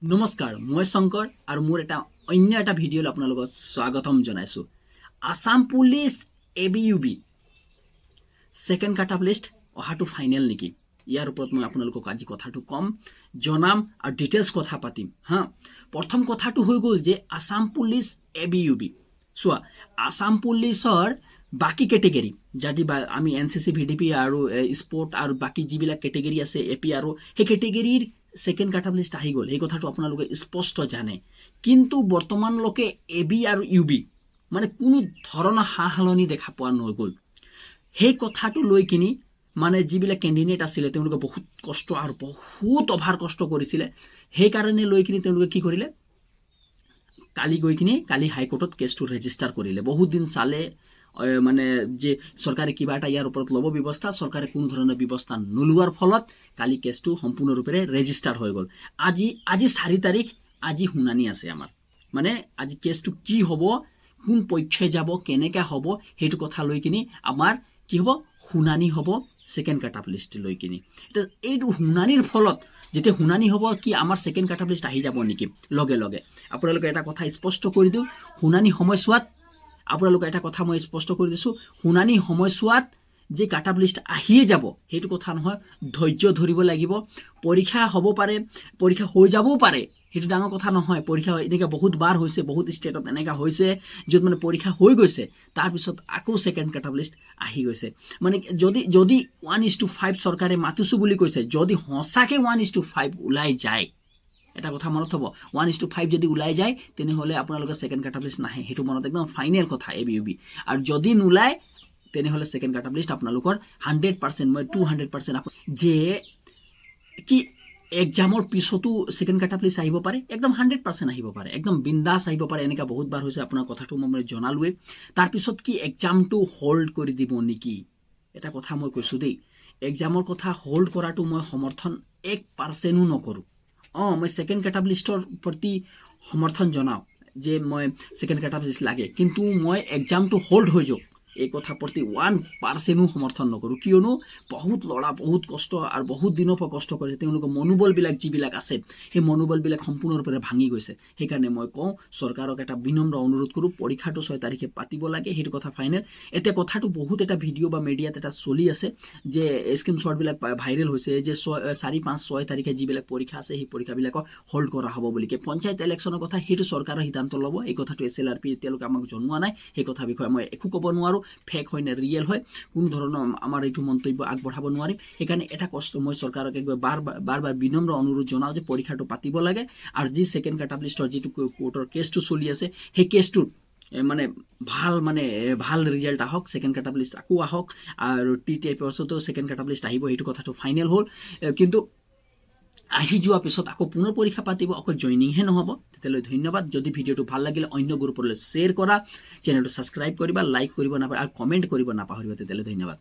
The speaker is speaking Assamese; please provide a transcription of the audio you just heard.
নমস্কাৰ, মই শংকৰ আৰু মোৰ অন্য এটা ভিডিঅ'লৈ আপোনালোকক স্বাগতম জনাইছোঁ। Assam police ABUB second cut-off list অহাটো ফাইনেল নেকি? ইয়াৰ ওপৰত মই আপোনালোকক আজি কথাটো কম, জনাম আৰু ডিটেইলছ কথা পাতিম হা। প্ৰথম কথাটো হৈ গ'ল যে আসাম পুলিচ ABUB চোৱা, আসাম পুলিচৰ বাকী কেটেগৰী যদি আমি NCC VDP আৰু স্পৰ্ট আৰু বাকী যিবিলাক কেটেগৰী আছে AP আৰু সেই কেটেগৰীৰ ছেকেণ্ড কাট-অফ লিষ্ট আহি গ'ল, এই কথাটো আপোনালোকে স্পষ্ট জানে। কিন্তু বৰ্তমানলৈকে AB আৰু UB মানে কোনো ধৰণৰ সালসলনি দেখা পোৱা নগ'ল। সেই কথাটো লৈ কিনি মানে যিবিলাক কেণ্ডিডেট আছিলে তেওঁলোকে বহুত কষ্ট আৰু বহুত অভাৰ কষ্ট কৰিছিলে। সেইকাৰণে লৈ কিনি তেওঁলোকে কি কৰিলে, কালি গৈ কিনি কালি হাইকোৰ্টত কেছটো ৰেজিষ্টাৰ কৰিলে। বহুত দিন চালে মানে যে চৰকাৰে কিবা এটা ইয়াৰ ওপৰত ল'ব ব্যৱস্থা, চৰকাৰে কোনো ধৰণৰ ব্যৱস্থা নোলোৱাৰ ফলত কালি কেছটো সম্পূৰ্ণৰূপে ৰেজিষ্টাৰ হৈ গ'ল। আজি 4 তাৰিখ, আজি শুনানি আছে আমাৰ। মানে আজি কেছটো কি হ'ব, কোন পক্ষে যাব, কেনেকৈ হ'ব, সেইটো কথা লৈ কিনি আমাৰ কি হ'ব, শুনানি হ'ব ছেকেণ্ড কাট-অফ লিষ্ট লৈ কিনি। এতিয়া এইটো শুনানিৰ ফলত যেতিয়া শুনানি হ'ব কি আমাৰ ছেকেণ্ড কাট-অফ লিষ্ট আহি যাব নেকি লগে লগে, আপোনালোকে এটা কথা স্পষ্ট কৰি দিওঁ। শুনানি সময়ছোৱাত আপোনালোকে এটা কথা মই স্পষ্ট কৰি দিছোঁ, শুনানি সময়ছোৱাত যে কাট-অফ লিষ্ট আহিয়ে যাব সেইটো কথা নহয়। ধৈৰ্য ধৰিব লাগিব। পৰীক্ষা হ'ব পাৰে, পৰীক্ষা হৈ যাবও পাৰে, সেইটো ডাঙৰ কথা নহয়। পৰীক্ষা এনেকৈ বহুত বাৰ হৈছে, বহুত ষ্টেটত এনেকুৱা হৈছে য'ত মানে পৰীক্ষা হৈ গৈছে, তাৰপিছত আকৌ ছেকেণ্ড কাট-অফ লিষ্ট আহি গৈছে। মানে যদি 1:5 চৰকাৰে মাতিছোঁ বুলি কৈছে, যদি সঁচাকৈ 1:5 ওলাই যায়, এটা কথা মনত হ'ব, 1:5 যদি ওলাই যায় তেনেহ'লে আপোনালোকে ছেকেণ্ড কাট-অফ লিষ্ট নাহে, সেইটো মনত একদম ফাইনেল কথা ABUB। আৰু যদি নোলায় তেনেহ'লে ছেকেণ্ড কাট-অফ লিষ্ট আপোনালোকৰ 100%, মই 200% যে কি এক্সামৰ পিছতো ছেকেণ্ড কাট-অফ লিষ্ট আহিব পাৰে, একদম 100% আহিব পাৰে, একদম বিন্দাছ আহিব পাৰে। এনেকুৱা বহুত বাৰ হৈছে, আপোনাৰ কথাটো মই জনালোৱেই। তাৰপিছত কি এক্সামটো হোল্ড কৰি দিব নেকি, এটা কথা মই কৈছোঁ দেই। এক্সামৰ কথা হোল্ড কৰাটো মই সমৰ্থন 1%ও নকৰোঁ। মই ছেকেণ্ড কাট-অফ লিষ্টৰ প্ৰতি সমৰ্থন জনাওঁ যে মই ছেকেণ্ড কাট-অফ লিষ্ট লাগে, কিন্তু মই এক্সামটো হোল্ড হৈ যাওক এই কথা প্ৰতি 1%ও সমৰ্থন নকৰোঁ। কিয়নো বহুত ল'ৰা বহুত কষ্ট আৰু বহুত দিনৰ পৰা কষ্ট কৰিছে, তেওঁলোকৰ মনোবলবিলাক যিবিলাক আছে সেই মনোবলবিলাক সম্পূৰ্ণৰূপে ভাঙি গৈছে। সেইকাৰণে মই কওঁ, চৰকাৰক এটা বিনম্ৰ অনুৰোধ কৰোঁ, পৰীক্ষাটো 6 তাৰিখে পাতিব লাগে, সেইটো কথা ফাইনেল। এতিয়া কথাটো বহুত এটা ভিডিঅ' বা মিডিয়াত এটা চলি আছে যে স্ক্ৰীনশ্বটবিলাক ভাইৰেল হৈছে যে 4, 5, 6 তাৰিখে যিবিলাক পৰীক্ষা আছে সেই পৰীক্ষাবিলাকক হোল্ড কৰা হ'ব বুলি। পঞ্চায়ত ইলেকশ্যনৰ কথা সেইটো চৰকাৰৰ সিদ্ধান্ত ল'ব। এই কথাটো SLRP এতিয়ালৈকে আমাক জনোৱা নাই, সেই কথাৰ বিষয়ে মই একো ক'ব নোৱাৰোঁ। ফেক হয় নে ৰিয়েল হয়, কোনো ধৰণৰ আমাৰ এইটো মন্তব্য আগবঢ়াব নোৱাৰিম। সেইকাৰণে এটা কষ্ট মই চৰকাৰক বাৰ বিনম্ৰ অনুৰোধ জনাওঁ যে পৰীক্ষাটো পাতিব লাগে। আৰু যি ছেকেণ্ড কাট-অফ লিষ্টৰ যিটো কোৰ্টৰ কেছটো চলি আছে সেই কেছটোত মানে ভাল ৰিজাল্ট আহক, ছেকেণ্ড কাট-অফ লিষ্ট আকৌ আহক, আৰু TTIPতো ছেকেণ্ড কাট-অফ লিষ্ট আহিব, সেইটো কথাটো ফাইনেল হ'ল। কিন্তু আহি যোৱাৰ পিছত আকৌ পুনৰ পৰীক্ষা পাতিব, অকল জইনিংহে নহ'ব। তেতিয়ালৈ ধন্যবাদ। যদি ভিডিঅ'টো ভাল লাগিলে অন্য গ্ৰুপলৈ শ্বেয়াৰ কৰা, চেনেলটো ছাবস্ক্ৰাইব কৰিবা, লাইক কৰিব নাপাহৰিবা আৰু কমেণ্ট কৰিব নাপাহৰিবা। তেতিয়ালৈ ধন্যবাদ।